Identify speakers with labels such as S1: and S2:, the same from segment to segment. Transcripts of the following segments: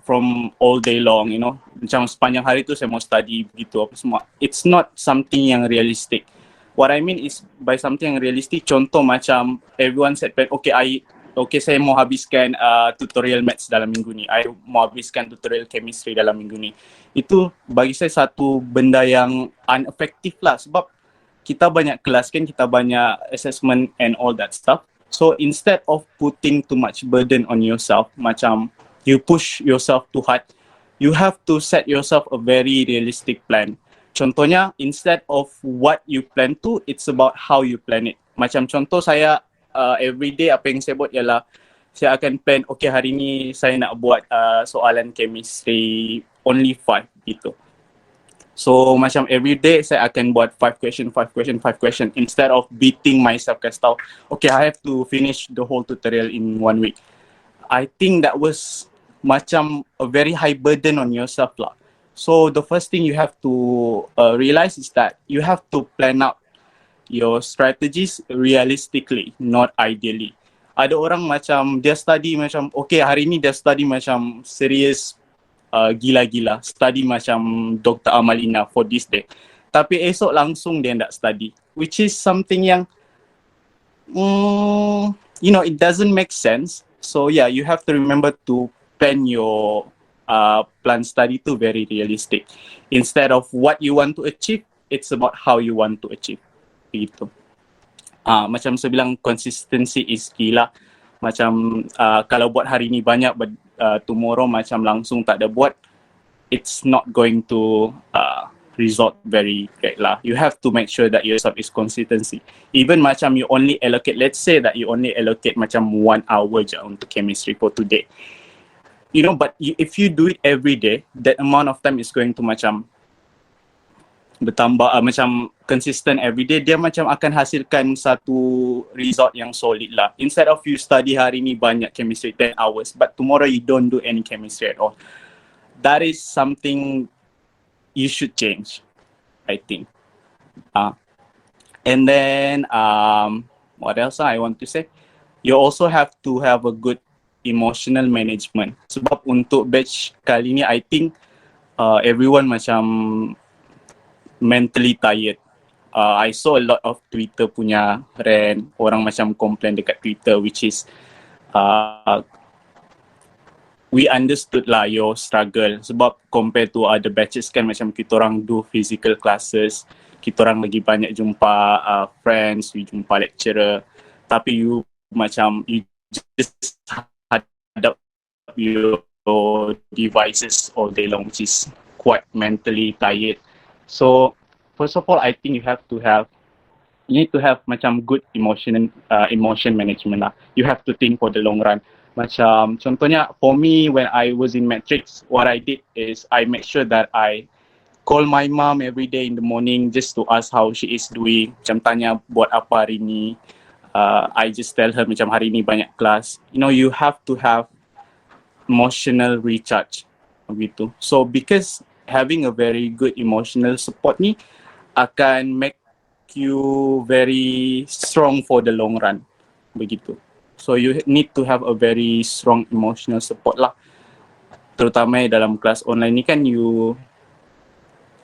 S1: from all day long, macam sepanjang hari tu saya mau study begitu apa semua. It's not something yang realistic. What I mean is by something yang realistic, contoh macam everyone set plan, okay saya mau habiskan tutorial maths dalam minggu ni, I mau habiskan tutorial chemistry dalam minggu ni. Itu bagi saya satu benda yang ineffective lah, sebab kita banyak kelas kan, kita banyak assessment and all that stuff. So instead of putting too much burden on yourself, macam you push yourself too hard, you have to set yourself a very realistic plan. Contohnya, instead of what you plan to, it's about how you plan it. Macam contoh saya, everyday apa yang saya buat ialah, saya akan plan, okay hari ni saya nak buat soalan chemistry only 5 gitu. So macam everyday saya akan buat 5 question instead of beating myself kasi tahu, okay I have to finish the whole tutorial in 1 week. I think that was macam a very high burden on yourself lah. So the first thing you have to realize is that you have to plan out your strategies realistically, not ideally. Ada orang macam dia study macam, okay hari ni dia study macam serious, gila-gila, study macam Dr. Amalina for this day. Tapi esok langsung dia tak study, which is something yang, it doesn't make sense. So yeah, you have to remember to plan your plan study to very realistic. Instead of what you want to achieve, it's about how you want to achieve. Begitu. Macam saya bilang, consistency is key lah. Macam kalau buat hari ni banyak, but tomorrow macam langsung tak ada buat, it's not going to result very great lah. You have to make sure that yourself is consistency. Even macam you only allocate, let's say that you only allocate macam 1 hour je untuk chemistry for today. But if you do it every day, that amount of time is going to macam bertambah, macam consistent every day, dia macam akan hasilkan satu result yang solid lah. Instead of you study hari ni banyak chemistry 10 hours, but tomorrow you don't do any chemistry at all. That is something you should change, I think. And then, what else I want to say? You also have to have a good emotional management. Sebab untuk batch kali ni, I think everyone macam mentally tired. I saw a lot of Twitter punya rant, orang macam complain dekat Twitter, which is we understood lah your struggle. Sebab compare to other batches kan, macam kita orang do physical classes, kita orang lagi banyak jumpa friends, we jumpa lecturer, tapi you macam you just hadap your devices all day long, which is quite mentally tired. So first of all, I think you need to have macam good emotion management lah. You have to think for the long run. Macam contohnya for me, when I was in matrix, what I did is I make sure that I call my mom every day in the morning just to ask how she is doing. Macam tanya buat apa hari ni. I just tell her macam hari ni banyak kelas. You have to have emotional recharge begitu. So because having a very good emotional support ni akan make you very strong for the long run begitu. So you need to have a very strong emotional support lah, terutama dalam kelas online ni kan,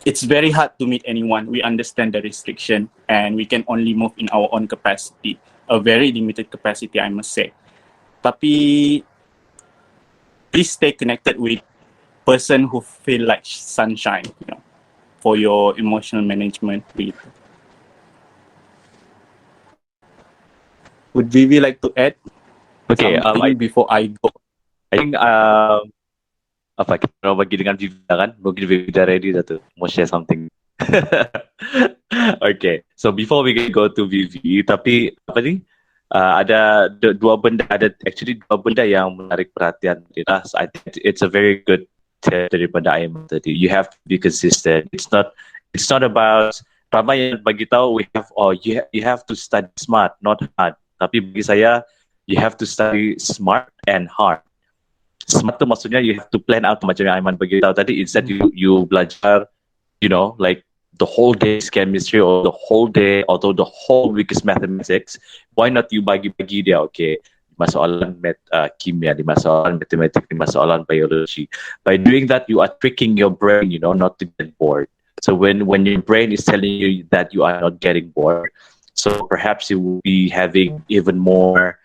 S1: it's very hard to meet anyone. We understand the restriction and we can only move in our own capacity, a very limited capacity I must say. Tapi please stay connected with person who feel like sunshine, for your emotional management. Would Vivi like to add?
S2: Okay,
S1: before I go.
S2: I think kita bagi dengan Vivi kan, mungkin Vivi dah ready dah tu, mau share something. Okay, so before we go to Vivi, tapi apa ni? Ada dua benda yang menarik perhatian kita. I think it's a very good tip daripada Aiman tadi. You have to be consistent. It's not about ramai yang bagi tahu you have to study smart, not hard. Tapi bagi saya, you have to study smart and hard. Smart tu maksudnya you have to plan out macam yang Aiman bagi tahu tadi. Instead you belajar, like the whole day is chemistry or the whole day atau the whole week is mathematics. Why not you bagi-bagi dia? Okay, masoalan kimia, di masoalan matematik, di masoalan biology. By doing that, you are tricking your brain, not to get bored. So when your brain is telling you that you are not getting bored, so perhaps you will be having even more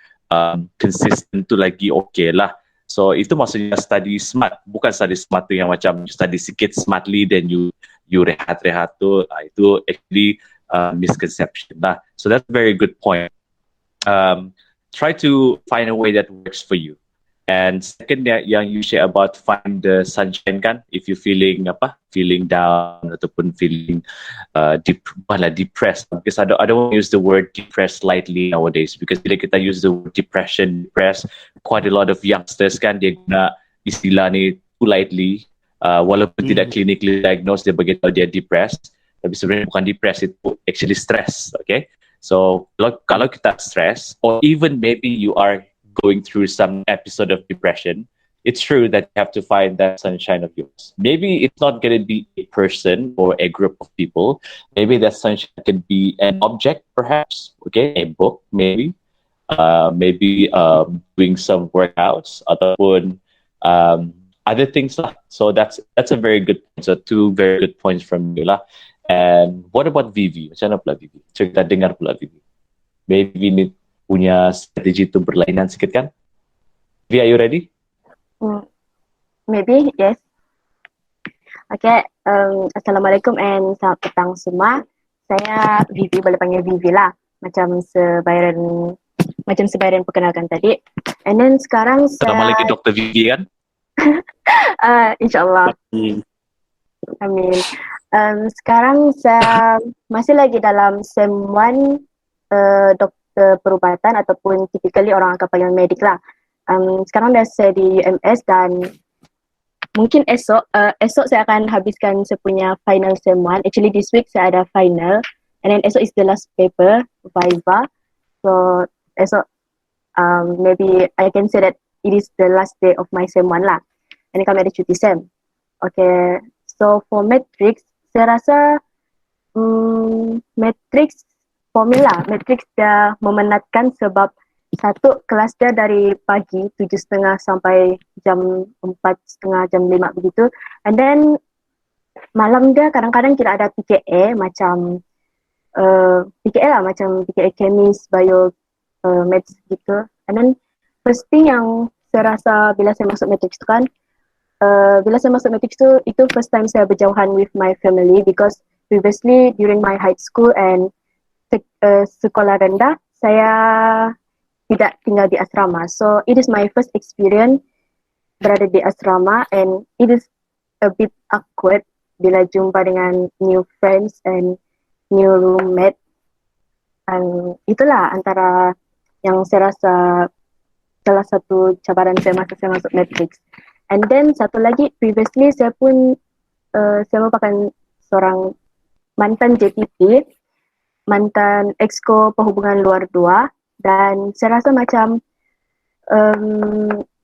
S2: consistent tu lagi okay lah. So itu maksudnya study smart, bukan study smart tu yang macam study sikit smartly then you rehat-rehat tu, itu actually misconception lah. So that's a very good point. Try to find a way that works for you. And second yang you share about find the sunshine kan, if you feeling down ataupun feeling depressed, because I don't want to use the word depressed lightly nowadays, because bila kita use the word depressed, quite a lot of youngsters kan dia guna istilah ni too lightly, walaupun tidak clinically diagnosed dia beritahu dia depressed, tapi sebenarnya bukan depressed, itu actually stress. Okay, so kalau kita stress, or even maybe you are going through some episode of depression, it's true that you have to find that sunshine of yours. Maybe it's not going to be a person or a group of people. Maybe that sunshine can be an object, perhaps. Okay, a book, maybe. Maybe doing some workouts ataupun other things lah. So that's a very good point. So two very good points from you lah. And what about Vivi? Macam mana pula Vivi? Kita dengar pula Vivi. Maybe ni punya strategi tu berlainan sikit kan? Vi, are you ready?
S3: Maybe, yes. Okay, Assalamualaikum and selamat petang semua. Saya Vivi, boleh panggil Vivi lah. Macam sebayaran perkenalkan tadi. And then sekarang saya...
S2: Assalamualaikum Dr. Vivi kan?
S3: InsyaAllah. Amin. Sekarang saya masih lagi dalam SEM 1 perubatan ataupun typically orang akan panggil medik lah. Sekarang dah saya di UMS dan mungkin esok saya akan habiskan saya punya final SEM 1. Actually this week saya ada final and then esok is the last paper, Viva. So esok maybe I can say that it is the last day of my SEM 1 lah. And kami ada cuti SEM. Okay, so for matrix, saya rasa matrix formula matrix dia memenatkan sebab satu kelas dia dari pagi 7.30 sampai jam 4.30 jam 5 begitu, and then malam dia kadang-kadang kita ada PKA macam PKA lah, macam PKA Chemis, Bio, Maths gitu. And then first thing yang saya rasa bila saya masuk matrix tu kan, itu first time saya berjauhan with my family, because previously during my high school and sekolah rendah, saya tidak tinggal di asrama. So it is my first experience berada di asrama, and it is a bit awkward bila jumpa dengan new friends and new roommate. And itulah antara yang saya rasa salah satu cabaran saya masa saya masuk matrix. And then satu lagi, previously saya merupakan seorang mantan JPP, mantan Exco Perhubungan Luar 2, dan saya rasa macam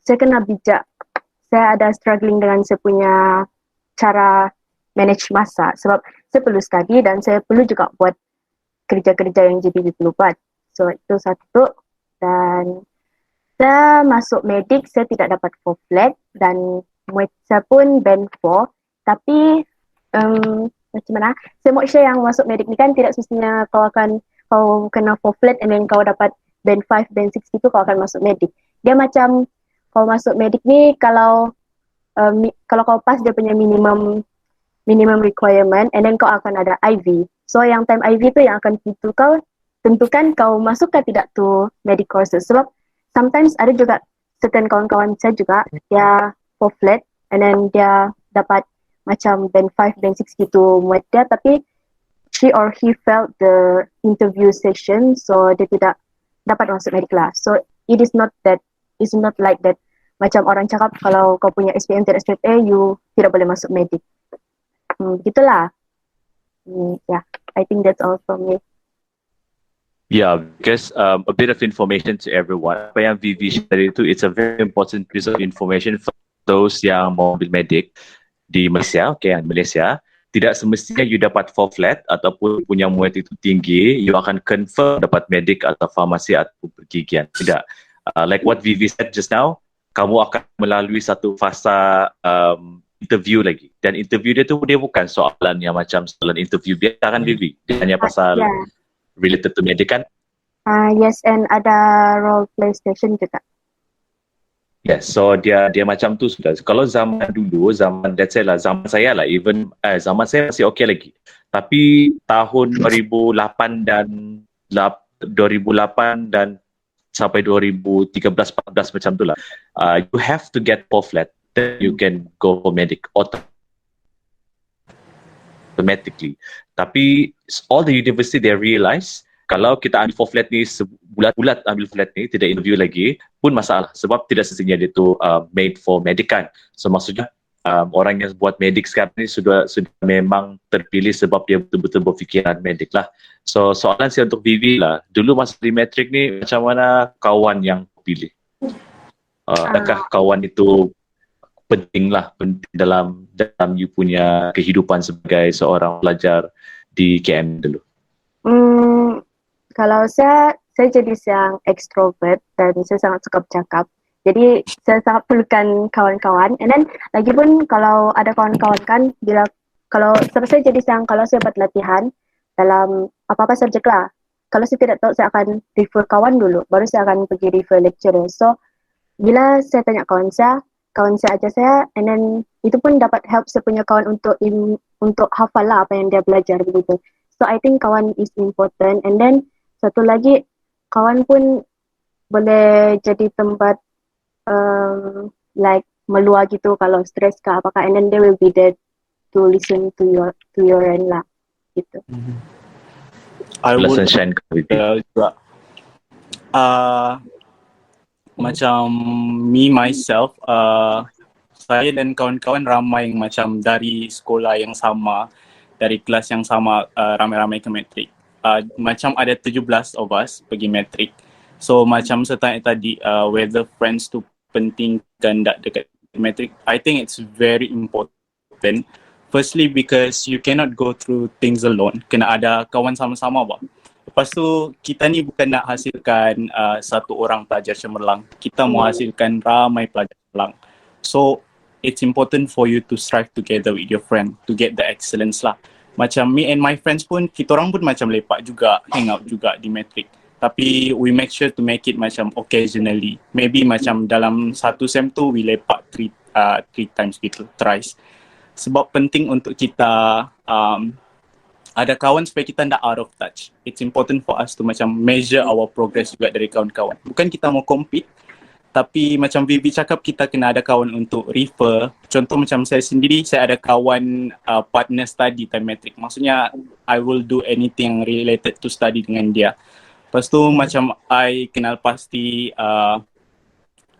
S3: saya kena bijak. Saya ada struggling dengan saya punya cara manage masa, sebab saya perlu study dan saya perlu juga buat kerja-kerja yang JPP perlu buat. So itu satu. Dan saya masuk medik, saya tidak dapat 4 flat dan saya pun band 4, tapi macam mana? Saya mau share yang masuk medik ni kan tidak semestinya kau kena 4 flat and then kau dapat band 5, band 6 gitu kau akan masuk medik. Dia macam kau masuk medik ni kalau kau pas dia punya minimum requirement and then kau akan ada IV. So yang time IV tu yang akan tentukan kau masuk ke tidak tu medic courses. Sebab sometimes ada juga certain kawan-kawan saya juga dia 4 flat and then dia dapat macam band 5, band 6 gitu muat dia, tapi she or he failed the interview session, so dia tidak dapat masuk medik lah. So it is not like that. Macam orang cakap kalau kau punya SPM tidak straight A, you tidak boleh masuk medik. Begitulah. Yeah, I think that's all from me.
S2: Yeah, because a bit of information to everyone. Apa yang Vivi share itu, it's a very important piece of information for those yang mau ambil medik di Malaysia. Okay, yang Malaysia, tidak semestinya you dapat 4 flat ataupun punya muat itu tinggi, you akan confirm dapat medik atau farmasi atau pergigian. Tidak. Like what Vivi said just now, kamu akan melalui satu fasa interview lagi. Dan interview dia tu dia bukan soalan yang macam soalan interview biasa kan Vivi. Dia hanya pasal
S3: Yeah.
S2: related to medic kan.
S3: Yes, and ada role play station juga.
S2: Yes, so dia macam tu sudah. Kalau zaman dulu, let's say lah, zaman saya lah, even zaman saya masih okay lagi. Tapi tahun 2008 dan sampai 2013-14 macam tu lah. You have to get POFLET, then you can go for medic automatically. Tapi all the university they realize kalau kita ambil FOFLET ni bulat-bulat ambil FOFLET ni tidak interview lagi pun masalah sebab tidak semestinya dia tu made for medic kan. So maksudnya orang yang buat medik sekarang ni sudah memang terpilih sebab dia betul-betul berfikiran medik lah. So soalan saya untuk Vivi lah, dulu masa di metrik ni macam mana kawan yang pilih? Adakah kawan itu penting dalam you punya kehidupan sebagai seorang pelajar di KM dulu?
S3: Kalau saya jadi yang ekstrovert dan saya sangat suka bercakap. Jadi saya sangat perlukan kawan-kawan. And then lagipun kalau ada kawan-kawan kan, kalau saya jadi kalau saya buat latihan dalam apa-apa subjek lah. Kalau saya tidak tahu, saya akan refer kawan dulu. Baru saya akan pergi refer lecturer. So bila saya tanya kawan saya ajar saya, and then itu pun dapat help saya punya kawan untuk hafal lah apa yang dia belajar begitu. So I think kawan is important. And then satu lagi, kawan pun boleh jadi tempat like meluah gitu kalau stres ke apakah, and then they will be there to listen to your end lah gitu.
S1: I would
S2: shine
S1: juga macam me myself, saya dan kawan-kawan ramai yang macam dari sekolah yang sama, dari kelas yang sama, ramai-ramai ke metrik. Macam ada 17 of us pergi metrik. So macam saya tanya tadi, whether friends tu penting kan tak dekat metrik, I think it's very important. Firstly because you cannot go through things alone. Kena ada kawan sama-sama bah. Lepas tu kita ni bukan nak hasilkan satu orang pelajar cemerlang. Kita mau hasilkan ramai pelajar cemerlang. So it's important for you to strive together with your friend to get the excellence lah. Macam me and my friends pun, kita orang pun macam lepak juga, hang out juga di metrik. Tapi we make sure to make it macam occasionally. Maybe macam dalam satu sem tu we lepak three times gitu, thrice. Sebab penting untuk kita ada kawan supaya kita tak out of touch. It's important for us to macam measure our progress juga dari kawan-kawan. Bukan kita mau compete, tapi macam Vivi cakap, kita kena ada kawan untuk refer. Contoh macam saya sendiri, saya ada kawan partner study time metrik. Maksudnya I will do anything related to study dengan dia. Lepas tu macam I kenal pasti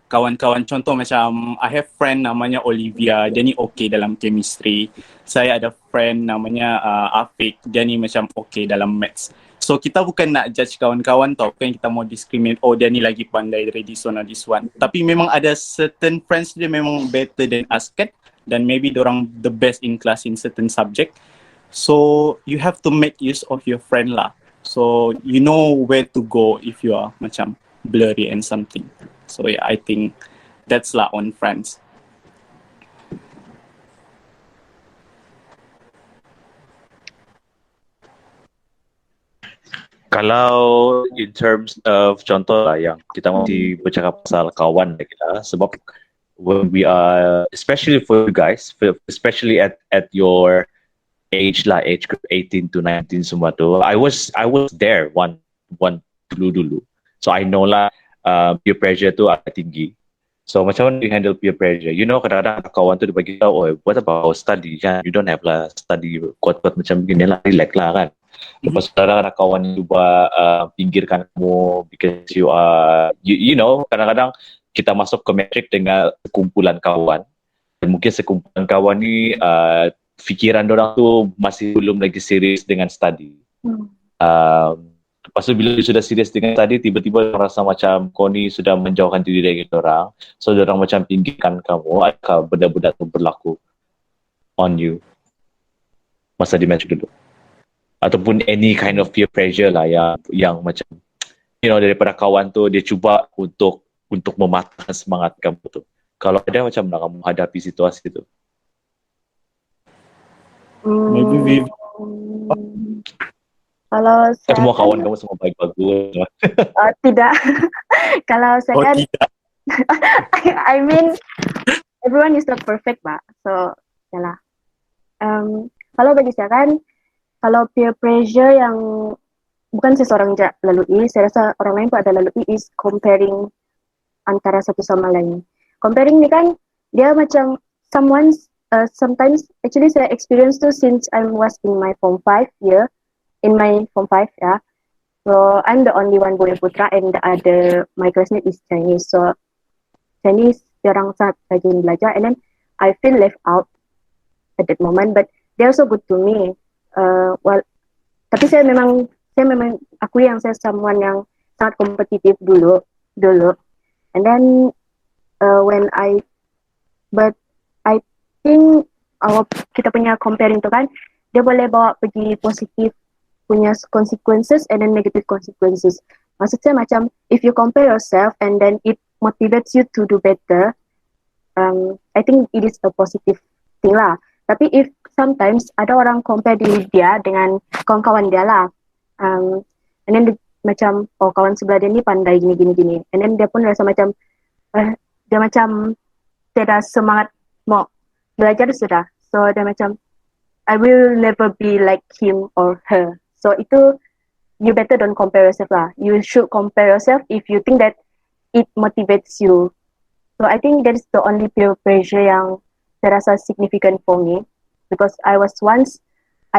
S1: kawan-kawan. Contoh macam I have friend namanya Olivia, dia ni okay dalam chemistry. Saya ada friend namanya Afiq, dia ni macam okay dalam maths. So kita bukan nak judge kawan-kawan tau, bukan kita mau discriminate, oh dia ni lagi pandai dari this one or this one. Tapi memang ada certain friends dia memang better than us kan, dan maybe dorang the best in class in certain subject. So you have to make use of your friend lah. So you know where to go if you are macam blurry and something. So yeah, I think that's lah on friends.
S2: Kalau in terms of contoh lah yang kita masih bercakap pasal kawan lagi lah, sebab when we are, especially for you guys, especially at your age lah, age group 18 to 19 semua tu, I was there one dulu. So I know lah peer pressure tu agak tinggi. So macam mana you handle peer pressure? You know, kadang-kadang kawan tu dia bagi tahu, oh what about study kan? You don't have lah study kuat-kuat macam begini lah, relax lah kan. Lepas kadang-kadang kawan cuba pinggirkan kamu because you are, you know, kadang-kadang kita masuk ke metrik dengan sekumpulan kawan. Dan mungkin sekumpulan kawan ni fikiran dorang tu masih belum lagi serius dengan study. Lepas tu bila sudah serius dengan study, tiba-tiba rasa macam kau ni sudah menjauhkan diri dari dorang. So dorang macam pinggirkan kamu. Adakah benda-benda tu berlaku on you masa di metrik dulu? Ataupun any kind of peer pressure lah yang macam, you know, daripada kawan tu dia cuba untuk untuk mematahkan semangat kamu tu? Kalau ada, macam mana kamu hadapi situasi tu?
S1: Maybe Vivi.
S3: Kalau saya
S2: Semua kawan kamu semua baik-bagus.
S3: tidak. Kalau saya
S1: Oh
S3: kan,
S1: tidak.
S3: I mean, everyone is not perfect, Pak. So, yalah. Kalau bagi saya kan, kalau peer pressure yang bukan seseorang je lalui, saya rasa orang lain pun ada lalui, is comparing antara satu sama lain. Comparing ni kan, dia macam sometimes, actually saya experience tu since I was in my form 5 year, in my form 5, yeah. So, I'm the only one Bule Putra and the other, my classmate is Chinese. So, Chinese jarang sangat rajin belajar and then I feel left out at that moment, but they're also good to me. Tapi saya memang akui yang saya someone yang sangat kompetitif dulu. And then but I think kita punya comparing tu kan, dia boleh bawa pergi positif punya consequences and then negative consequences. Maksud saya macam if you compare yourself and then it motivates you to do better, I think it is a positive thing lah. Tapi if sometimes ada orang compare diri dia dengan kawan-kawan dia lah, and then macam kawan sebelah dia ni pandai gini, and then dia pun rasa macam dia macam tidak semangat mau belajar sudah, so dia macam I will never be like him or her. So itu, you better don't compare yourself lah. You should compare yourself if you think that it motivates you. So I think that is the only peer pressure yang saya rasa significant for me, because I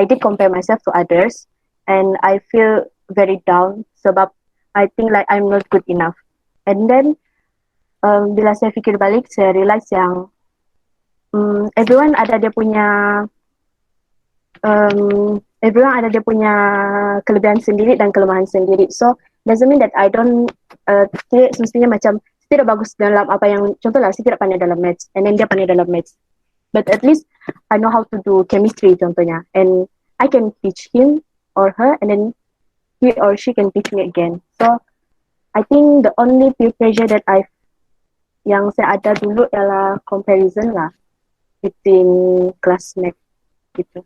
S3: did compare myself to others and I feel very down sebab I think like I'm not good enough. And then bila saya fikir balik, saya realize yang everyone ada dia punya kelebihan sendiri dan kelemahan sendiri. So doesn't mean that I don't semestinya macam saya tidak bagus dalam apa yang, contohlah saya tidak pandai dalam maths and then dia pandai dalam maths, but at least I know how to do chemistry contohnya, and I can teach him or her and then he or she can teach me again. So I think the only peer pressure that yang saya ada dulu ialah comparison lah between classmates gitu.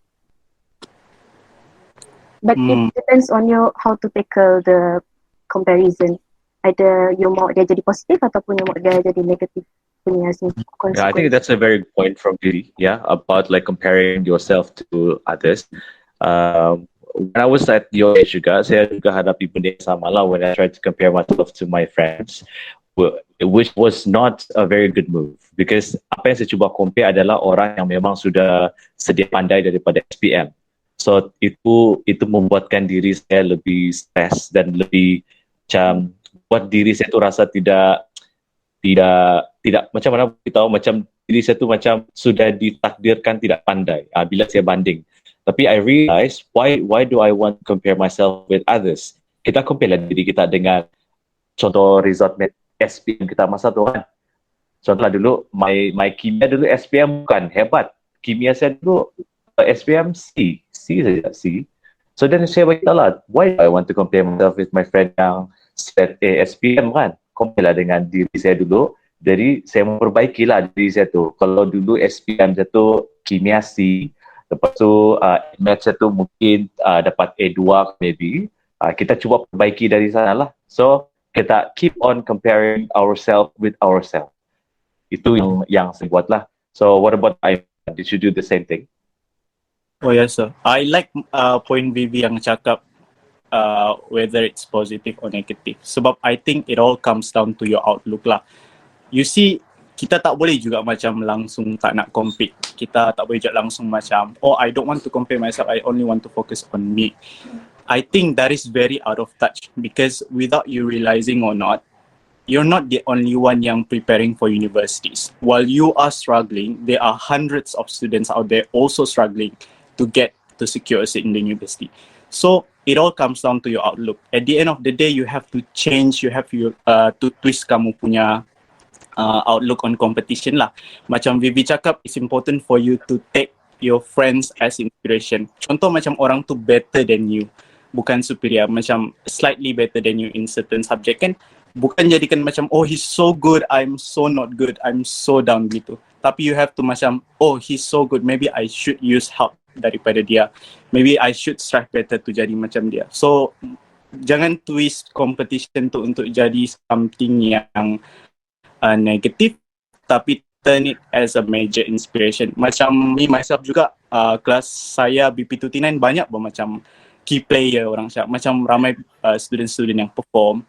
S3: But it depends on you how to tackle the comparison. Either you mau dia jadi positif ataupun you mau dia jadi negatif punya consequence.
S2: Yeah, I think that's a very good point from Vivi. Yeah, about like comparing yourself to others. When I was at your age juga, saya juga hadapi benda yang sama lah when I tried to compare myself to my friends, which was not a very good move, because apa yang saya cuba compare adalah orang yang memang sudah sedia pandai daripada SPM. So itu membuatkan diri saya lebih stres dan lebih macam buat diri saya tu rasa tidak macam mana kita tahu, macam diri saya tu macam sudah ditakdirkan tidak pandai bila saya banding. Tapi I realize why do I want to compare myself with others? Kita compare lah diri kita dengan contoh result SPM kita masa tu kan. Contohlah dulu my kimia dulu SPM bukan hebat. Kimia saya dulu SPM C saja C. So then saya beritahu lah, why do I want to compare myself with my friend yang set SPM kan? Compare lah dengan diri saya dulu. Jadi saya memperbaiki lah diri saya tu. Kalau dulu SPM saya tu kimia C, lepas tu math saya tu mungkin dapat A2 maybe. Kita cuba perbaiki dari sana lah. So kita keep on comparing ourselves with ourselves. Itu yang saya buat lah. So what about Aiman? Did you do the same thing?
S1: Oh yes sir. I like point Vivi yang cakap whether it's positive or negative. Sebab I think it all comes down to your outlook lah. You see, kita tak boleh juga macam langsung tak nak compete. Kita tak boleh juga langsung macam, I don't want to compare myself, I only want to focus on me. I think that is very out of touch, because without you realizing or not, you're not the only one yang preparing for universities. While you are struggling, there are hundreds of students out there also struggling to get to secure a seat in the university. So it all comes down to your outlook. At the end of the day, you have to change, you have to twist kamu punya outlook on competition lah. Macam Vivi cakap, it's important for you to take your friends as inspiration. Contoh macam orang tu better than you, bukan superior, macam slightly better than you in certain subject kan, bukan jadikan macam oh he's so good, I'm so not good, I'm so down gitu. Tapi you have to macam oh he's so good, maybe I should use help daripada dia. Maybe I should strive better to jadi macam dia. So jangan twist competition tu untuk jadi something yang negatif, tapi turn it as a major inspiration. Macam me myself juga, kelas saya BP29 banyak macam key player orang cakap, macam ramai student-student yang perform.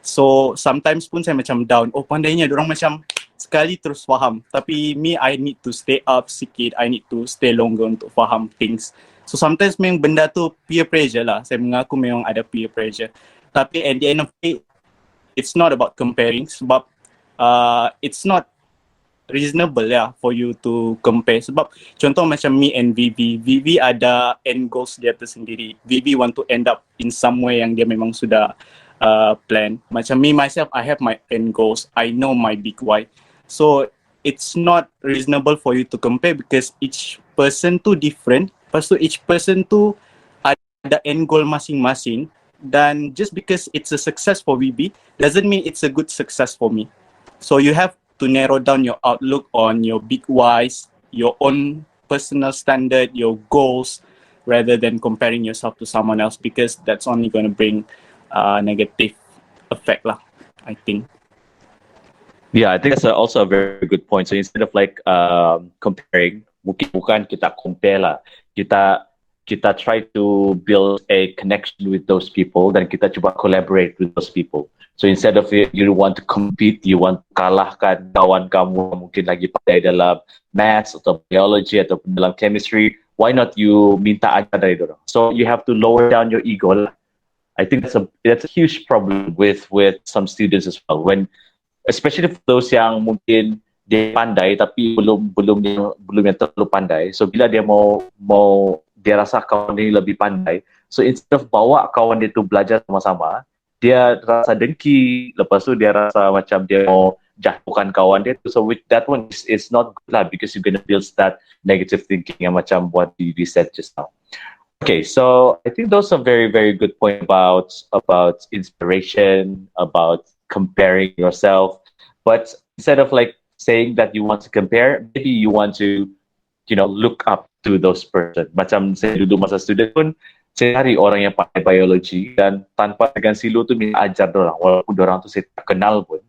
S1: So sometimes pun saya macam down, oh pandainya diorang macam sekali terus faham, tapi me I need to stay up sikit, I need to stay longer untuk faham things. So sometimes memang benda tu peer pressure lah, saya mengaku memang ada peer pressure, tapi at the end of the day it's not about comparing, sebab it's not reasonable ya for you to compare. Sebab contoh macam me and Vivi ada end goals dia tersendiri. Vivi want to end up in somewhere yang dia memang sudah plan. Macam me myself, I have my end goals, I know my big why. So it's not reasonable for you to compare because each person tu different. Lepas tu each person tu ada end goal masing-masing, dan just because it's a success for Vivi doesn't mean it's a good success for me. So you have to narrow down your outlook on your big whys, your own personal standard, your goals, rather than comparing yourself to someone else, because that's only going to bring negative effect lah, I think.
S2: Yeah, I think that's also a very good point. So instead of like comparing, bukan kita compare lah, kita try to build a connection with those people, dan kita cuba collaborate with those people. So instead of you want to compete, you want to kalahkan kawan kamu mungkin lagi pandai dalam maths atau biology atau dalam chemistry, why not you minta ajar dari dorang? So you have to lower down your ego lah. I think that's a huge problem with some students as well. When, especially for those yang mungkin dia pandai tapi belum yang terlalu pandai. So bila dia mau dia rasa kawan dia lebih pandai, so instead of bawa kawan dia tu belajar sama-sama, dia rasa dengki, lepas tu dia rasa macam dia mau jatuhkan kawan dia tu. So with that one, it's not good lah, because you're gonna build that negative thinking yang macam what you said just now. Okay, so I think those are very, very good point about inspiration, about comparing yourself. But instead of like saying that you want to compare, maybe you want to, look up to those person. Macam saya dulu masa student pun, saya cari orang yang pandai biologi, dan tanpa dengan silu tu minta ajar dorang, walaupun dorang tu saya tak kenal pun.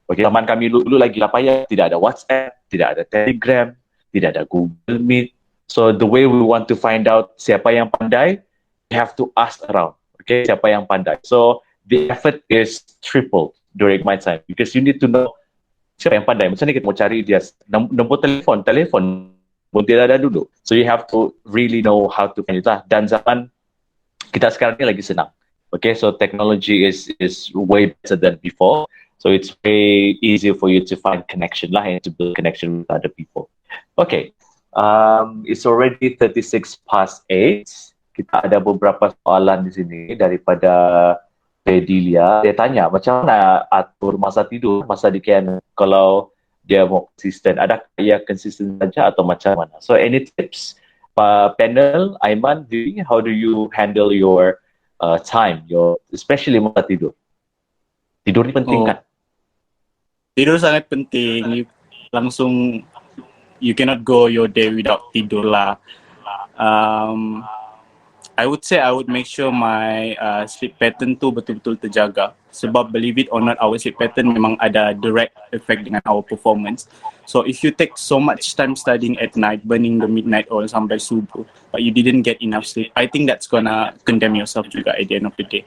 S2: Okay, zaman kami dulu lagi lah payah, tidak ada WhatsApp, tidak ada Telegram, tidak ada Google Meet. So the way we want to find out siapa yang pandai, we have to ask around. Okay, siapa yang pandai. So the effort is tripled during my time, because you need to know siapa yang pandai. Macam ni kita mau cari dia nombor telefon pun tidak ada dulu. So you have to really know how to find it lah. Dan zaman kita sekarang ni lagi senang. Okay, so technology is way better than before. So it's way easier for you to find connection lah, and to build connection with other people. Okay, it's already 8:36. Kita ada beberapa soalan di sini daripada Pedilia. Dia tanya macam mana atur masa tidur, masa di KN kalau dia mau konsisten. Adakah ia konsisten saja atau macam mana? So any tips, panel, Aiman, Vivi, how do you handle your time, especially masa tidur? Tidur ni penting kan?
S1: Tidur sangat penting. You cannot go your day without tidur lah. I would say I would make sure my sleep pattern tu betul-betul terjaga. Sebab believe it or not, our sleep pattern memang ada direct effect dengan our performance. So if you take so much time studying at night, burning the midnight oil sampai subuh, but you didn't get enough sleep, I think that's gonna condemn yourself juga at the end of the day.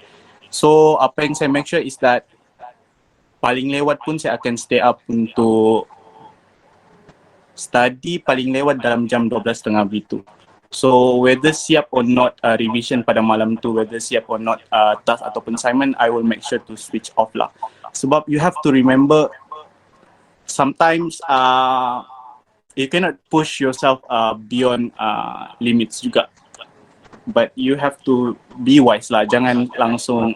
S1: So apa yang saya make sure is that paling lewat pun saya akan stay up untuk study paling lewat dalam jam 12.30 begitu. So whether siap or not revision pada malam tu, whether siap or not task ataupun assignment, I will make sure to switch off lah. Sebab you have to remember, sometimes you cannot push yourself beyond limits juga. But you have to be wise lah, jangan langsung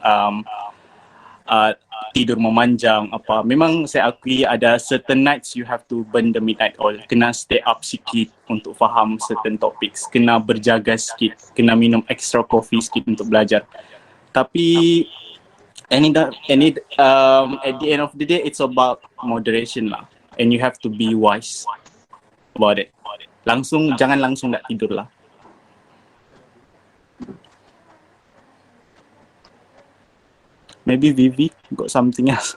S1: tidur memanjang apa. Memang saya akui ada certain nights you have to burn the midnight oil. Kena stay up sikit untuk faham certain topics. Kena berjaga sikit. Kena minum extra coffee sikit untuk belajar. Tapi At the end of the day, it's about moderation lah, and you have to be wise about it. Jangan langsung nak tidur lah. Maybe Vivi got something else.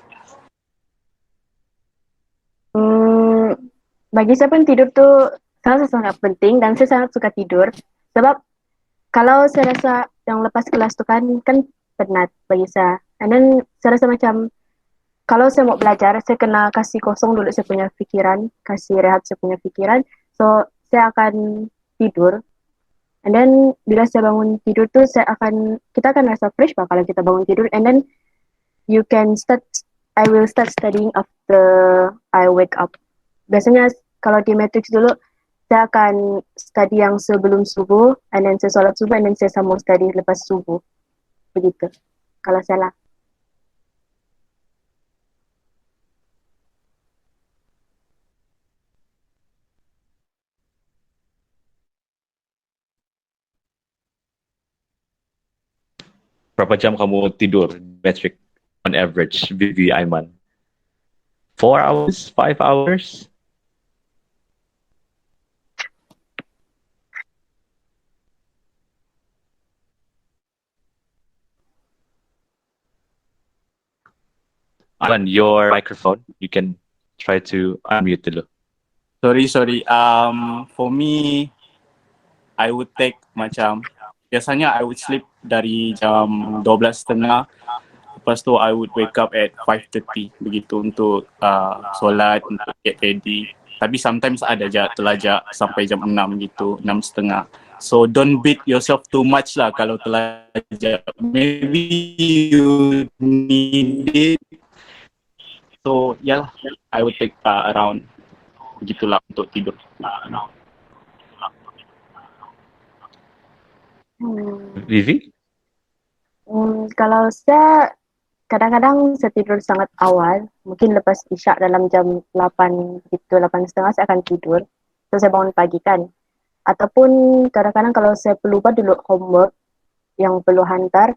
S3: Bagi saya pun tidur tu sangat-sangat penting dan saya sangat suka tidur. Sebab kalau saya rasa yang lepas kelas tu kan penat bagi saya. And then saya rasa macam kalau saya mau belajar, saya kena kasih kosong dulu saya punya fikiran, kasih rehat saya punya fikiran. So saya akan tidur. And then bila saya bangun tidur tu kita akan rasa fresh bah kalau kita bangun tidur. And then I will start studying after I wake up. Biasanya kalau di matrix dulu, saya akan study yang sebelum subuh, and then saya solat subuh, and then saya sambung study lepas subuh. Begitu. Kalau saya lah.
S2: Berapa jam kamu tidur metric on average, Vivi, Aiman? 4 hours? 5 hours? Aiman, your microphone, you can try to unmute dulu.
S1: Sorry. For me, I would take biasanya I would sleep dari jam 12.30. Lepas tu I would wake up at 5:30 begitu untuk solat, untuk get ready. Tapi sometimes ada je terlajak sampai jam 6 gitu, 6.30. So don't beat yourself too much lah kalau terlajak. Maybe you need it. So yeah, I would take around begitulah untuk tidur.
S2: Vivi?
S3: Kalau saya kadang-kadang saya tidur sangat awal, mungkin lepas isyak dalam jam 8 gitu, 8.30 saya akan tidur. So saya bangun pagi kan. Ataupun kadang-kadang kalau saya perlu buat dulu homework yang perlu hantar,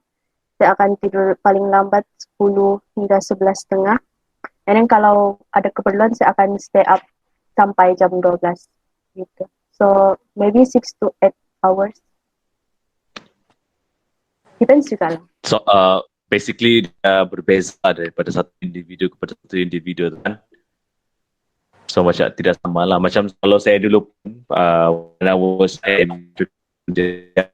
S3: saya akan tidur paling lambat 10 hingga 11.30. And then kalau ada keperluan saya akan stay up sampai jam 12 gitu. So maybe 6 to 8 hours. Depends juga lah.
S2: So basically berbeza daripada satu individu kepada satu individu kan. So macam tidak sama lah. Macam kalau saya dulu when I was 5:06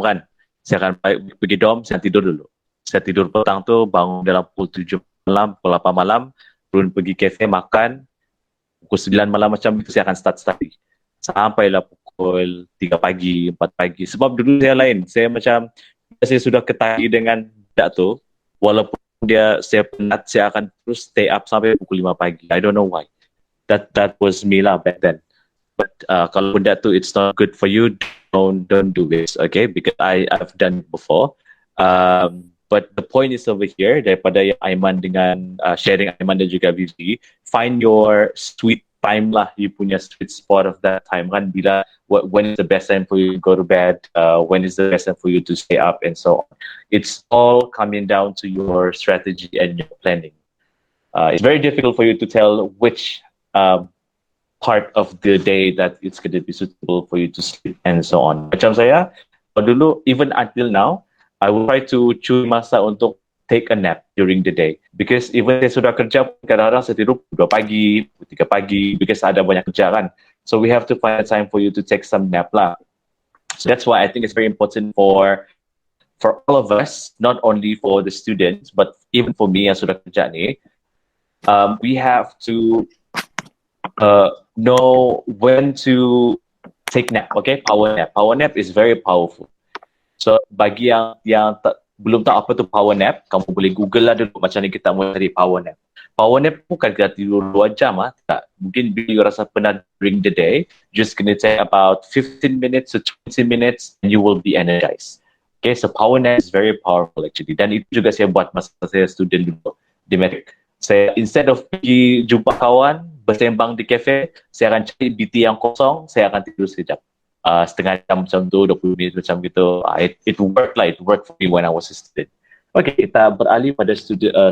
S2: kan, saya akan pergi dorm, saya tidur dulu. Saya tidur petang tu, bangun dalam pukul 7 malam, pukul 8 malam, turun pergi kafe makan, pukul 9 malam macam itu saya akan start study. Sampailah pukul 3 pagi, 4 pagi. Sebab dulu saya lain. Saya macam, saya sudah ketahui dengan budak tu, walaupun saya penat, saya akan terus stay up sampai pukul 5 pagi. I don't know why. That was me lah back then. But kalau budak tu, it's not good for you, don't do this, okay? Because I've done it before. But the point is over here, daripada yang Aiman dengan sharing Aiman dan juga Vivi, find your sweet time lah, you punya sweet spot of that time kan, when is the best time for you to go to bed, when is the best time for you to stay up, and so on. It's all coming down to your strategy and your planning. It's very difficult for you to tell which part of the day that it's going to be suitable for you to sleep and so on. Macam saya, dulu, even until now, I will try to curi masa untuk take a nap during the day. Because even saya sudah kerja, kadang-kadang saya tidur 2 pagi, 3 pagi, because ada banyak kerja kan. So we have to find a time for you to take some nap lah. So that's why I think it's very important for all of us, not only for the students, but even for me yang sudah kerja ni, we have to know when to take nap, okay? Power nap. Power nap is very powerful. So bagi yang belum tahu apa tu power nap, kamu boleh Google lah dulu macam ni kita mau cari power nap. Power nap bukan kita tidur 2 jam lah. Tak. Mungkin bila you rasa penat during the day, just gonna take about 15 minutes to 20 minutes and you will be energized. Okay, so power nap is very powerful actually. Dan itu juga saya buat masa saya student dulu di Matric. Saya instead of pergi jumpa kawan, bersembang di kafe, saya akan cari BT yang kosong, saya akan tidur sekejap. setengah jam macam tu, 20 minit macam gitu. It worked lah, it worked for me when I was a student. Okay, kita beralih pada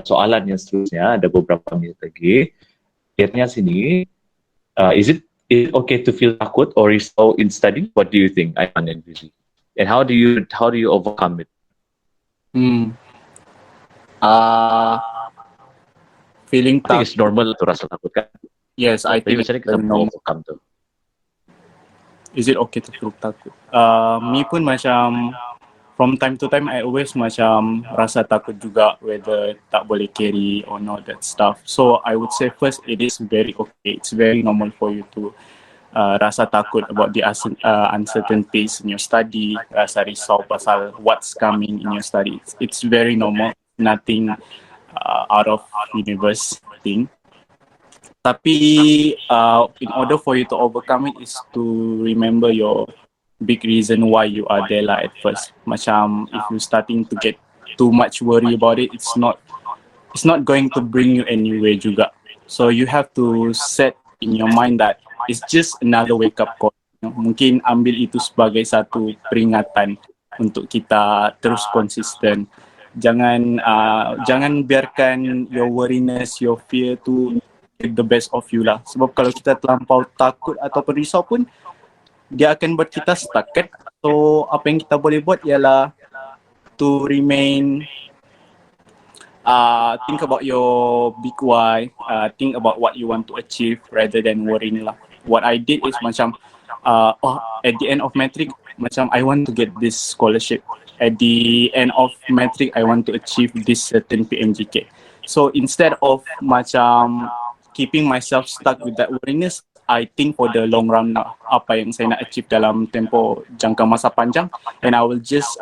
S2: soalan yang seterusnya, ada beberapa minit lagi. Akhirnya sini, is it okay to feel takut or risau in studying? What do you think, Aiman and Vivi? And how do you overcome it?
S1: Feeling
S2: I think
S1: takut.
S2: it's normal to rasa takut kan?
S1: Yes, I
S2: Tapi
S1: think
S2: macam mana kita
S1: it's
S2: mau
S1: normal.
S2: overcome tu?
S1: Is it okay to feel takut? Me pun macam from time to time I always macam rasa takut juga whether tak boleh carry or not that stuff. So I would say first it is very okay. It's very normal for you to rasa takut about the uncertainties in your study, rasa risau pasal what's coming in your study. It's very normal. Nothing out of universe thing. Tapi in order for you to overcome it is to remember your big reason why you are there lah at first. Macam if you starting to get too much worry about it, it's not going to bring you anywhere juga. So you have to set in your mind that it's just another wake up call. Mungkin ambil itu sebagai satu peringatan untuk kita terus konsisten. Jangan biarkan your worriness, your fear to get the best of you lah. Sebab kalau kita terlampau takut ataupun risau pun, dia akan buat kita stuck kan. So apa yang kita boleh buat ialah to remain think about your big why, think about what you want to achieve rather than worrying lah. What I did is macam at the end of matric macam I want to get this scholarship. At the end of matric I want to achieve this certain PMGK. So instead of macam keeping myself stuck with that worriness, I think for the long run lah, apa yang saya nak achieve dalam tempoh jangka masa panjang, and I will just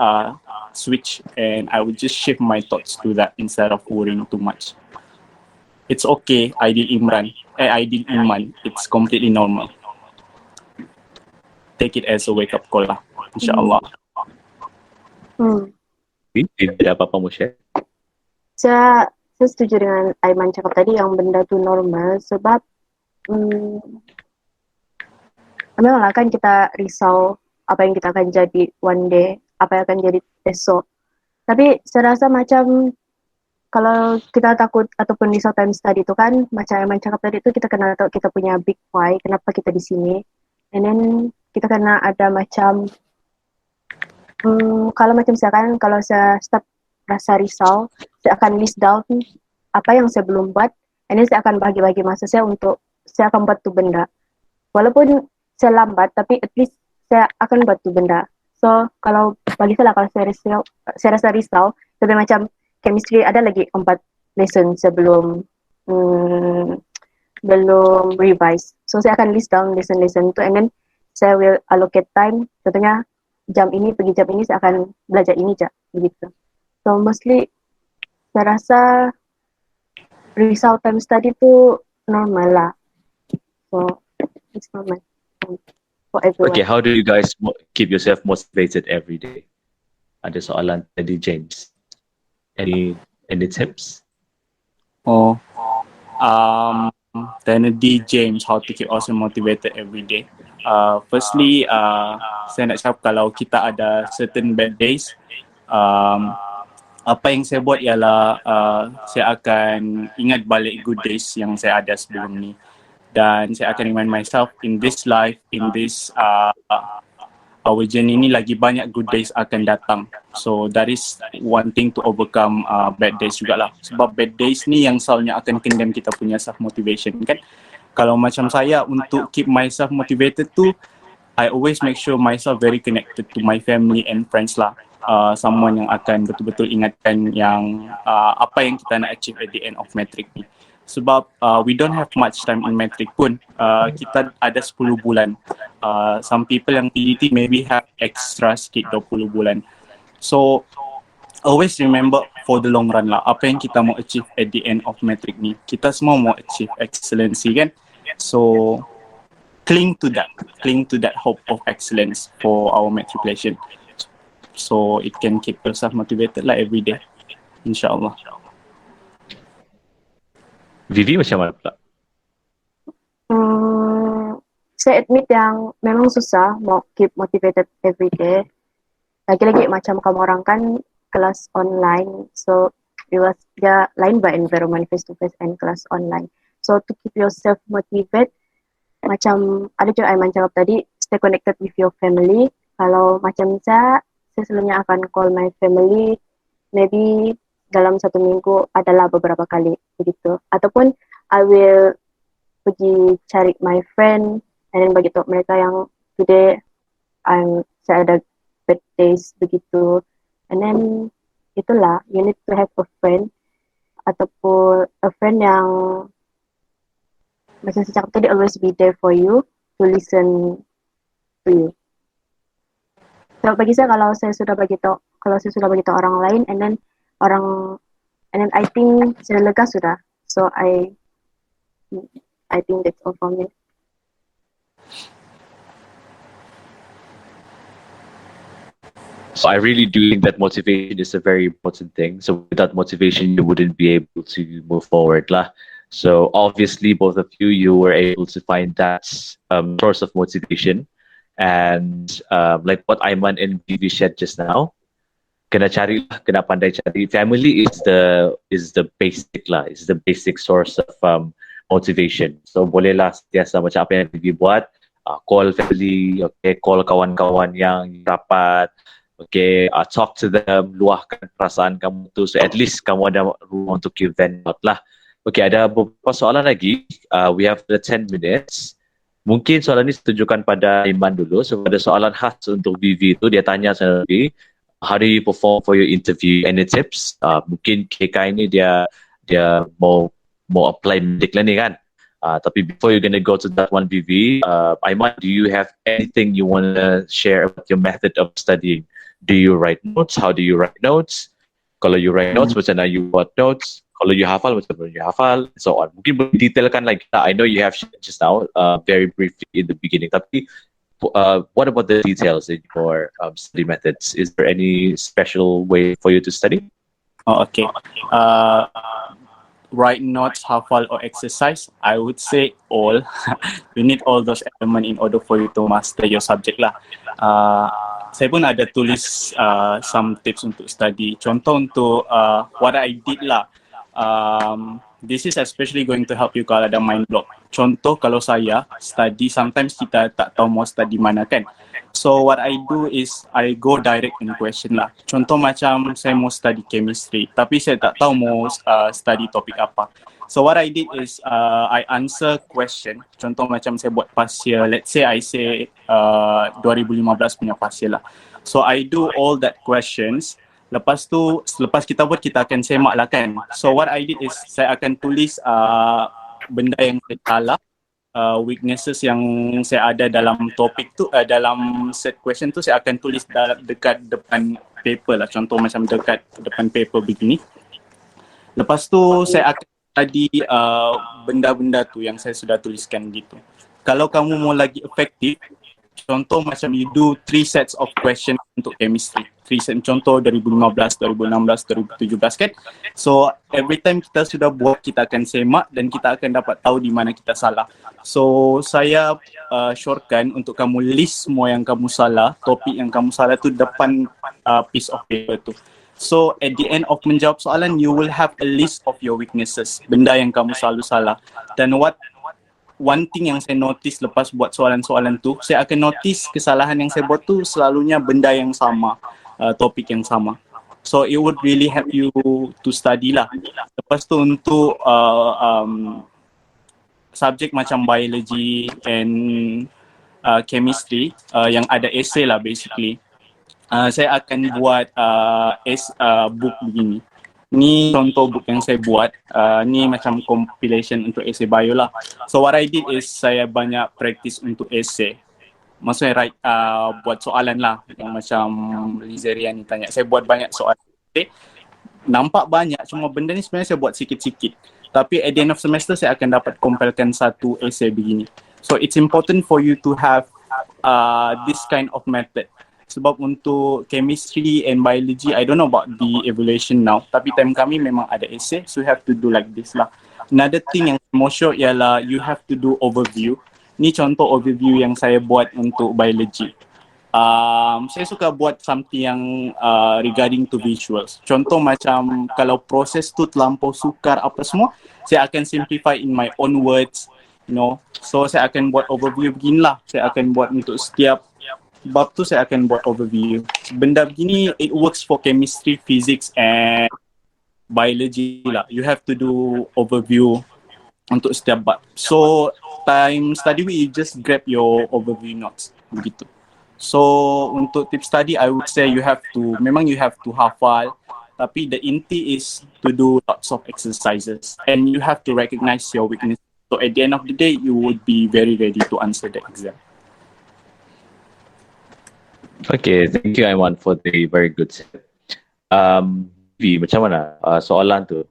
S1: switch and I will just shift my thoughts to that instead of worrying too much. It's okay, Aidil Iman, it's completely normal. Take it as a wake up call lah, insyaAllah.
S2: Tidak ada apa-apa mau share?
S3: Saya setuju dengan Aiman cakap tadi yang benda tu normal sebab memanglah kan kita risau apa yang kita akan jadi one day, apa yang akan jadi esok. Tapi saya rasa macam kalau kita takut ataupun risau time study tu kan, macam Aiman cakap tadi tu kita kena tahu kita punya big why, kenapa kita di sini. And then kita kena ada macam kalau macam saya kan, kalau saya start rasa risau, saya akan list down apa yang saya belum buat, and then saya akan bagi-bagi masa saya untuk saya akan buat tu benda. Walaupun saya lambat, tapi at least saya akan buat tu benda. So, kalau bagi saya lah, kalau saya rasa risau, tapi macam chemistry ada lagi 4 lesson sebelum belum revise. So, saya akan list down lesson-lesson tu, and then saya will allocate time. Contohnya, jam ini pergi jam ini, saya akan belajar ini je. Begitu. So, mostly, saya rasa risau time study tu normal lah. So, it's normal for everyone.
S2: Okay, how do you guys keep yourself motivated every day? Ada soalan dari James. Any tips?
S1: Dari James, how to keep ourselves motivated every day. Firstly, saya nak cakap kalau kita ada certain bad days, apa yang saya buat ialah saya akan ingat balik good days yang saya ada sebelum ni. Dan saya akan remind myself in this life, in this our journey ni lagi banyak good days akan datang. So that is one thing to overcome bad days jugalah. Sebab bad days ni yang selalunya akan condemn kita punya self motivation kan. Kalau macam saya untuk keep myself motivated tu, I always make sure myself very connected to my family and friends lah. Someone yang akan betul-betul ingatkan yang apa yang kita nak achieve at the end of matric ni. Sebab we don't have much time in matric pun. Kita ada 10 bulan. Some people yang PDT maybe have extra sikit 20 bulan. So always remember for the long run lah, apa yang kita mau achieve at the end of matric ni. Kita semua mau achieve excellency kan. So cling to that hope of excellence for our matriculation. So it can keep yourself motivated lah every day, insyaAllah.
S2: Vivi macam mana pula?
S3: saya admit yang memang susah mau keep motivated every day. Lagi-lagi macam kamu orang kan kelas online, so dia lain by environment face to face and kelas online. So to keep yourself motivated, macam ada juga Aiman jawab tadi, stay connected with your family. Kalau macam saya selalunya akan call my family, maybe dalam 1 minggu adalah beberapa kali begitu. Ataupun I will pergi cari my friend and then bagi tahu mereka yang today saya ada bad days begitu. And then itulah, you need to have a friend ataupun a friend yang macam saya cakap tadi, always be there for you to listen to you. So bagi saya kalau saya sudah bagi tahu orang lain and then I think saya lega sudah. So I think that's all for me.
S2: So I really do think that motivation is a very important thing. So without motivation, you wouldn't be able to move forward lah. So obviously, both of you were able to find that source of motivation. And like what Aiman and Vivi shared just now, kena pandai cari. Family is the basic lah, is the basic source of motivation. So bolehlah sentiasa macam apa yang Vivi buat, call family, okay, call kawan-kawan yang rapat, okay, talk to them, luahkan perasaan kamu tu, so at least kamu ada ruang untuk you vent out lah. Okay, ada beberapa soalan lagi. We have the 10 minutes. Mungkin soalan ni tunjukkan pada Aiman dulu. So ada soalan khas untuk Vivi tu, dia tanya sendiri, how do you perform for your interview? Any tips? Mungkin KK ini dia mau apply medic lah ni kan. Tapi before you're gonna go to that one, Vivi, Aiman, do you have anything you want to share about your method of studying? Do you write notes? How do you write notes? Kalau you write notes, macam mana you buat notes? Kalau you hafal, macam mana you hafal? So on. Mungkin boleh detailkan like I know you have shared just now, very briefly in the beginning. Tapi what about the details in your study methods? Is there any special way for you to study?
S1: Oh, okay. Write notes, hafal or exercise, I would say all. You need all those elements in order for you to master your subject lah. Saya pun ada tulis some tips untuk study. Contoh untuk what I did lah. This is especially going to help you kalau ada mind block. Contoh kalau saya study, sometimes kita tak tahu mau study mana kan. So what I do is I go direct in question lah. Contoh macam saya mau study chemistry, tapi saya tak tahu mau study topik apa. So what I did is I answer question. Contoh macam saya buat partial, let's say I say 2015 punya partial lah. So I do all that questions. Lepas tu, selepas kita buat, kita akan semak lah kan. So what I did is saya akan tulis benda yang saya salah, weaknesses yang saya ada dalam topik tu, dalam set question tu saya akan tulis dekat depan paper lah. Contoh macam dekat depan paper begini. Lepas tu saya akan tadi benda-benda tu yang saya sudah tuliskan gitu. Kalau kamu mau lagi efektif, contoh macam you do 3 sets of question untuk chemistry. 3 set, contoh 2015, 2016, 2017 kan. So every time kita sudah buat, kita akan semak dan kita akan dapat tahu di mana kita salah. So saya syorkan untuk kamu list semua yang kamu salah, topik yang kamu salah tu depan piece of paper tu. So at the end of menjawab soalan, you will have a list of your weaknesses, benda yang kamu selalu salah. Dan one thing yang saya notice lepas buat soalan-soalan tu, saya akan notice kesalahan yang saya buat tu selalunya benda yang sama, topik yang sama. So it would really help you to study lah. Lepas tu untuk subjek macam biology and chemistry yang ada essay lah basically. Saya akan buat book begini. Ni contoh book yang saya buat. Ni macam compilation untuk essay bio lah. So what I did is saya banyak practice untuk essay. Maksudnya buat soalan lah. Yang macam Lizeria ni tanya. Saya buat banyak soalan. Nampak banyak, cuma benda ni sebenarnya saya buat sikit-sikit. Tapi at the end of semester saya akan dapat compilkan satu essay begini. So it's important for you to have this kind of method. Sebab untuk chemistry and biology, I don't know about the evaluation now. Tapi time kami memang ada essay, so you have to do like this lah. Another thing yang mau show ialah you have to do overview. Ni contoh overview yang saya buat untuk biology. Saya suka buat something yang regarding to visuals. Contoh macam kalau proses tu terlampau sukar apa semua, saya akan simplify in my own words, you know. So saya akan buat overview beginilah. Saya akan buat untuk setiap bab tu saya akan buat overview. Benda begini it works for chemistry, physics and biology lah. You have to do overview untuk setiap bab. So time study week you just grab your overview notes begitu. So untuk tip study I would say you have to hafal, tapi the inti is to do lots of exercises and you have to recognize your weakness. So at the end of the day you would be very ready to answer the exam.
S2: Okay, thank you Aiman for the very good set. Vivi, macam mana soalan tu?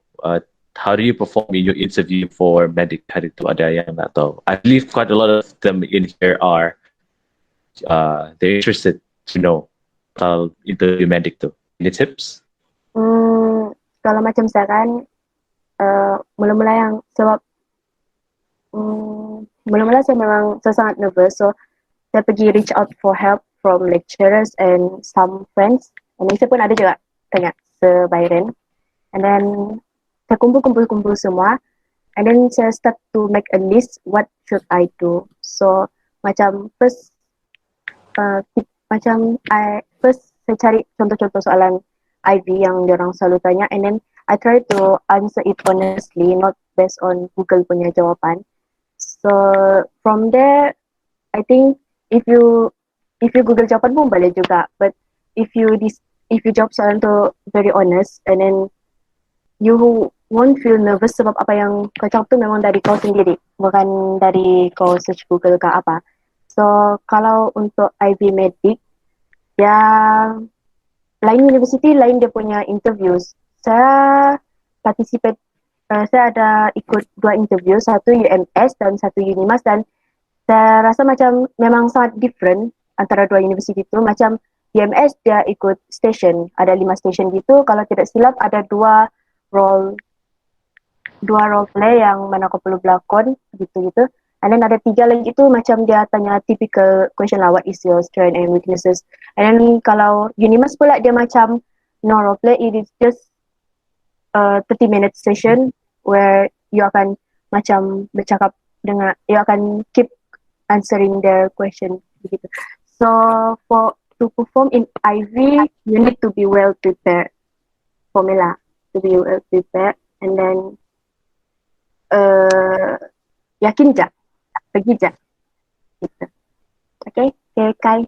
S2: How do you perform in your interview for medic hari tu? Ada yang nak tahu? I believe quite a lot of them in here are they're interested to know interview medic tu. Any tips?
S3: Kalau macam saya kan mula-mula yang sebab mula-mula saya memang sangat nervous, so saya pergi reach out for help from lecturers and some friends, and then saya pun ada juga tanya Byron, and then saya kumpul semua, and then saya start to make a list what should I do. So macam first saya cari contoh-contoh soalan IB yang diorang selalu tanya, and then I try to answer it honestly, not based on Google punya jawapan. So from there, I think if you Google jawapan pun boleh juga, but if you jawab soalan tu very honest, and then you won't feel nervous sebab apa yang kau jawab tu memang dari kau sendiri, bukan dari kau search Google ke apa. So kalau untuk IB Medic, ya lain university lain dia punya interviews. Saya participate, saya ada ikut 2 interview, satu UMS dan satu Unimas, dan saya rasa macam memang sangat different antara 2 university tu. Macam UMS dia ikut station, ada 5 station gitu. Kalau tidak silap ada 2 role play yang mana kau perlu berlakon gitu-gitu. And then ada 3 lagi itu macam dia tanya typical question lah, what is your strength and weaknesses. And then kalau Unimas pula dia macam no role play, it is just 30-minute session where you akan macam bercakap dengan, you akan keep answering their question begitu. So to perform in IV, you need to be well prepared. Formula to be well prepared, and then yakin je, pergi je. Gitu. Okay, Kai.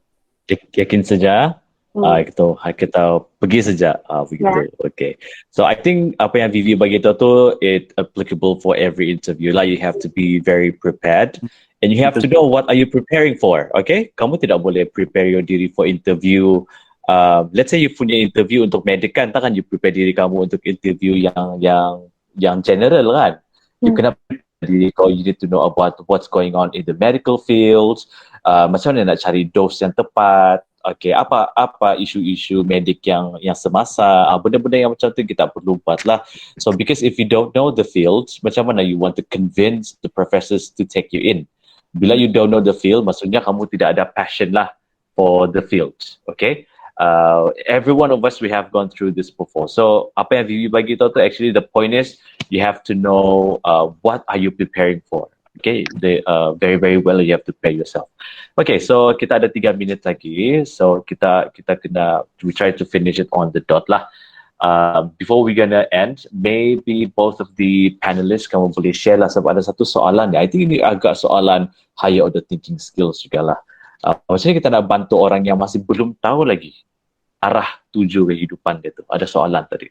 S2: Yakin saja. Kita pergi saja. Begitu. Yeah. Okay. So I think apa yang Vivi bagi tahu tu it applicable for every interview. Like you have to be very prepared. And you have to know what are you preparing for, okay? Kamu tidak boleh prepare your diri for interview. Let's say you punya interview untuk medic kan, takkan you prepare diri kamu untuk interview yang general kan? You kena prepare diri kau, you need to know about what's going on in the medical fields. Macam mana nak cari dose yang tepat. Okay, apa isu-isu medik yang semasa, benda-benda yang macam tu kita perlu buat lah. So because if you don't know the fields, macam mana you want to convince the professors to take you in? Bila you don't know the field, maksudnya kamu tidak ada passion lah for the field. Okay? Every one of us, we have gone through this before. So, apa yang Vivi bagi tahu tu, actually the point is, you have to know what are you preparing for. Okay? Very, very well, you have to prepare yourself. Okay, so kita ada 3 minit lagi. So, kita kena, we try to finish it on the dot lah. Before we gonna end, maybe both of the panelists kamu boleh share lah sebab ada satu soalan ni. I think ini agak soalan higher order thinking skills juga lah. Maksudnya kita nak bantu orang yang masih belum tahu lagi arah tuju kehidupan dia tu. Ada soalan tadi.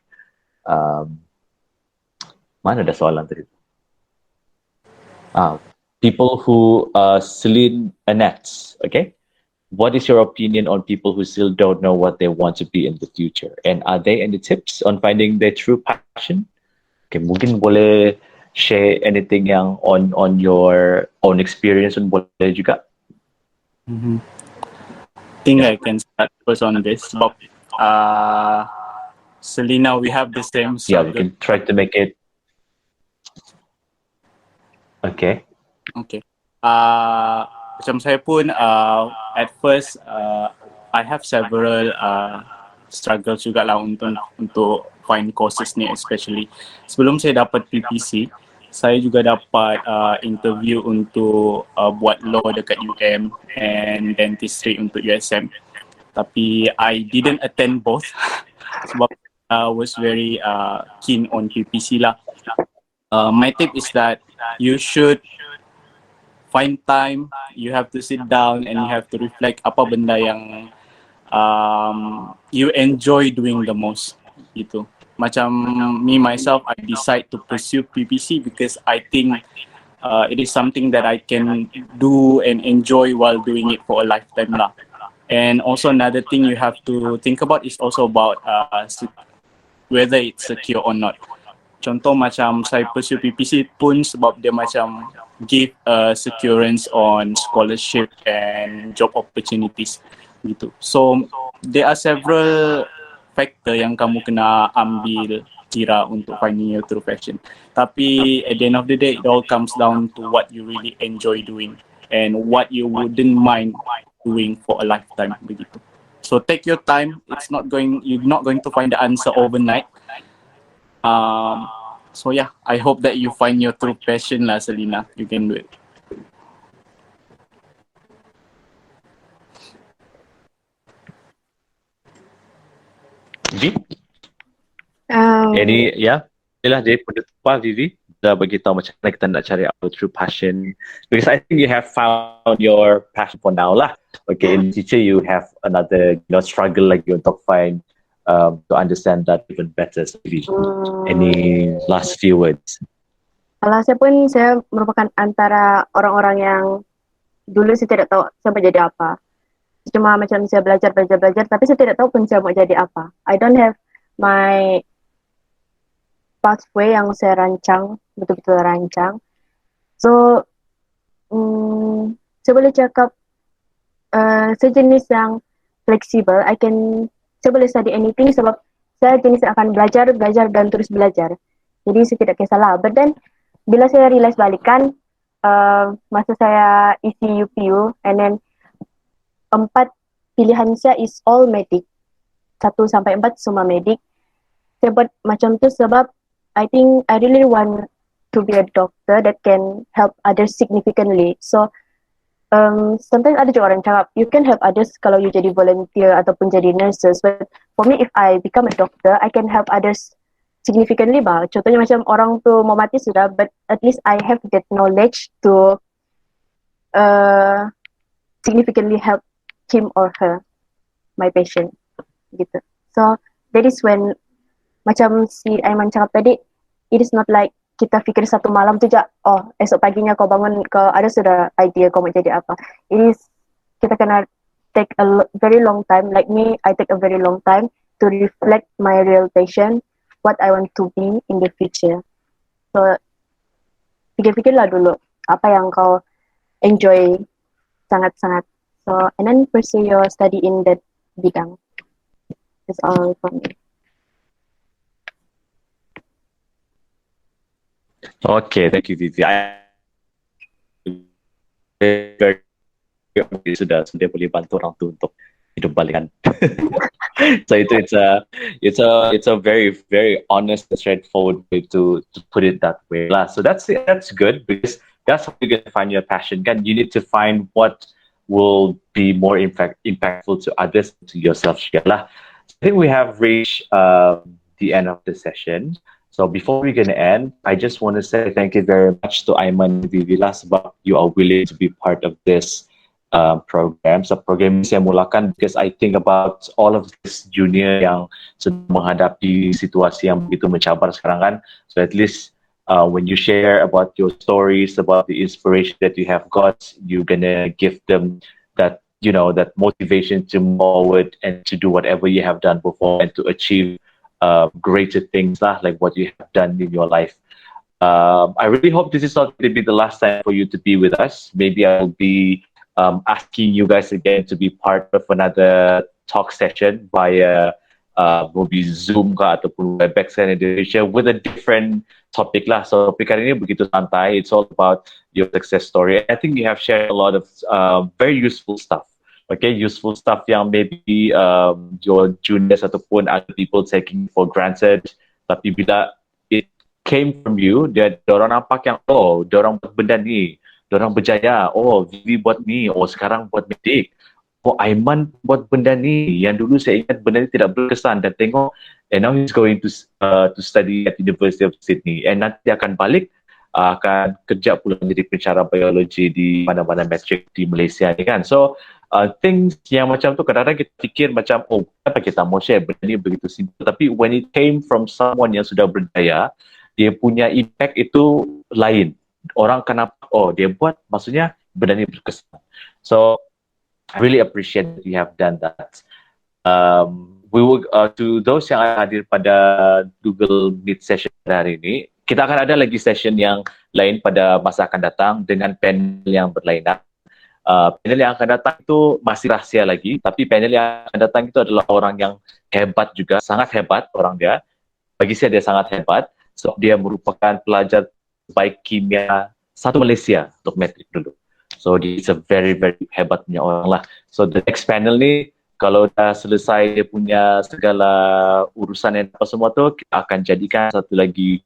S2: Mana ada soalan tadi? People who Celine Annette, okay? What is your opinion on people who still don't know what they want to be in the future? And are there any tips on finding their true passion? Okay, mungkin boleh share anything yang on your own experience pun boleh juga.
S1: I think I can start first on this. Selena, we have the same struggle.
S2: Yeah, we can try to make it. Okay.
S1: macam saya pun at first I have several struggles juga lah untuk find courses ni, especially sebelum saya dapat PPC. Saya juga dapat interview untuk buat law dekat UM and dentistry untuk USM. Tapi I didn't attend both sebab I was very keen on PPC lah. My tip is that you should find time, you have to sit down and you have to reflect apa benda yang you enjoy doing the most gitu. Macam me myself, I decide to pursue PPC because I think it is something that I can do and enjoy while doing it for a lifetime lah. And also another thing you have to think about is also about whether it's secure or not. Contoh macam saya pursue PPC pun sebab dia macam give securance on scholarship and job opportunities gitu. So there are several factor yang kamu kena ambil kira untuk finding your true passion. Tapi at the end of the day, it all comes down to what you really enjoy doing and what you wouldn't mind doing for a lifetime begitu. So take your time. You're not going to find the answer overnight. So yeah, I hope that you find your true passion lah, Selina. You can do it.
S2: Vivi? Any, Yalah dia penutupan Vivi. Dah bagi tahu macam mana kita nak cari our true passion. Because I think you have found your passion for now lah. Okay, in the future you have another struggle lagi untuk find to understand that even better. So, Vivi, any last few words?
S3: Kalau saya merupakan antara orang-orang yang dulu saya tidak tahu saya mau jadi apa. Cuma macam saya belajar, tapi saya tidak tahu pun saya mau jadi apa. I don't have my pathway yang saya rancang, betul-betul rancang. So, saya boleh cakap saya jenis yang fleksibel. Saya boleh study anything sebab saya jenis yang akan belajar dan terus belajar. Jadi saya tidak kisahlah. But then, bila saya realize balikan, masa saya isi UPU, and then 4 pilihan saya is all medic. 1 sampai 4 semua medic. Saya buat macam tu sebab I think I really want to be a doctor that can help others significantly. So, sometimes ada juga orang cakap, you can help others kalau you jadi volunteer ataupun jadi nurses. But for me, if I become a doctor, I can help others significantly bah. Contohnya macam orang tu mau mati sudah, but at least I have that knowledge to significantly help him or her, my patient, gitu. So that is when macam si Aiman cakap tadi, it is not like kita fikir satu malam tu je, oh esok paginya kau bangun, kau ada sudah idea kau mau jadi apa. It is, kita kena take a very long time, like me, I take a very long time to reflect my real passion, what I want to be in the future. So, fikir-fikirlah dulu apa yang kau enjoy sangat-sangat. So, and then pursue your study in that bidang. That's all for me.
S2: Okay, thank you, Vivi. Sudah boleh bantu orang tu untuk hidup balik kan. So it's a very, very honest and straightforward way to put it that way lah. So that's good, because that's how you're gonna find your passion. Kan, you need to find what will be more impactful to others, to yourself lah. I think we have reached the end of the session. So before we're gonna end, I just want to say thank you very much to Aiman and Vivi lah sebab you are willing to be part of this program. So program ini saya mulakan because I think about all of this junior yang sedang menghadapi situasi yang begitu mencabar sekarang kan. So at least when you share about your stories, about the inspiration that you have got, you're gonna give them that, that motivation to move forward and to do whatever you have done before and to achieve greater things lah, like what you have done in your life. I really hope this is not going to be the last time for you to be with us. Maybe I'll be asking you guys again to be part of another talk session via maybe Zoom ataupun Webex in Indonesia with a different topic lah. So topik kali ini begitu santai. It's all about your success story. I think you have shared a lot of very useful stuff. Okay, useful stuff yang maybe your juniors ataupun other people taking for granted. Tapi bila it came from you, orang nampak yang, oh, orang buat benda ni, orang berjaya, oh, Vivi buat ni, oh, sekarang buat medik. Oh, Aiman buat benda ni, yang dulu saya ingat benda ni tidak berkesan, dan tengok, and now he's going to study at University of Sydney, and nanti akan balik, akan kerja pula menjadi pensyarah biologi di mana-mana matrik di Malaysia ni kan. So, things yang macam tu kadang-kadang kita fikir macam, oh, kenapa kita mau share benda ni begitu simple, tapi when it came from someone yang sudah berjaya, dia punya impact itu lain. Orang kenapa, oh, dia buat, maksudnya benda ni berkesan. So, I really appreciate that you have done that. We will, to those yang hadir pada Google Meet session hari ini, kita akan ada lagi session yang lain pada masa akan datang dengan panel yang berlainan. Panel yang akan datang itu masih rahsia lagi, tapi panel yang akan datang itu adalah orang yang hebat juga, sangat hebat orang dia. Bagi saya dia sangat hebat, sebab dia merupakan pelajar baik kimia satu Malaysia untuk matrik dulu. So dia is a very hebat punya orang lah. So the next panel ni, kalau dah selesai dia punya segala urusan dan apa semua tu, kita akan jadikan satu lagi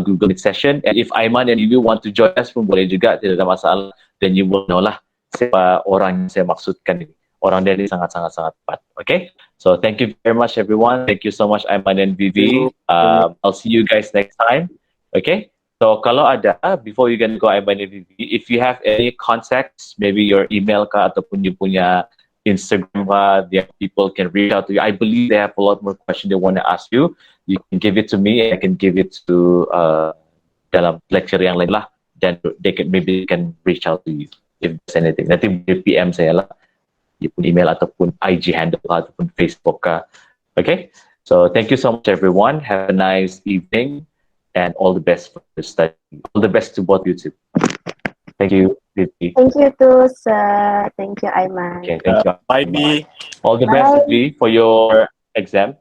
S2: Google Meet session. And if Aiman and Vivi want to join us pun boleh juga, tidak ada masalah. Then you will know lah siapa orang yang saya maksudkan ini. Orang dia ni sangat tepat. Okay? So thank you very much everyone. Thank you so much Aiman and Vivi. I'll see you guys next time. Okay? So kalau ada, before you can go Aiman and Vivi, if you have any contacts, maybe your email ka ataupun you punya Instagram ka, the people can reach out to you. I believe they have a lot more questions they want to ask you. You can give it to me, I can give it to dalam lecture yang lain lah. Then maybe they can reach out to you if there's anything. Nanti PM saya lah, you pun email ataupun IG handle ka, ataupun Facebook ka. Okay? So thank you so much everyone. Have a nice evening and all the best for the study. All the best to both you two. Thank you, Vivi.
S3: Thank you too, sir. Thank you, Aiman.
S2: Okay, thank you.
S1: Bye, B.
S2: All the best, Vivi, for your exam.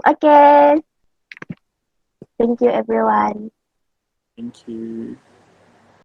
S3: Okay. Thank you, everyone.
S1: Thank you.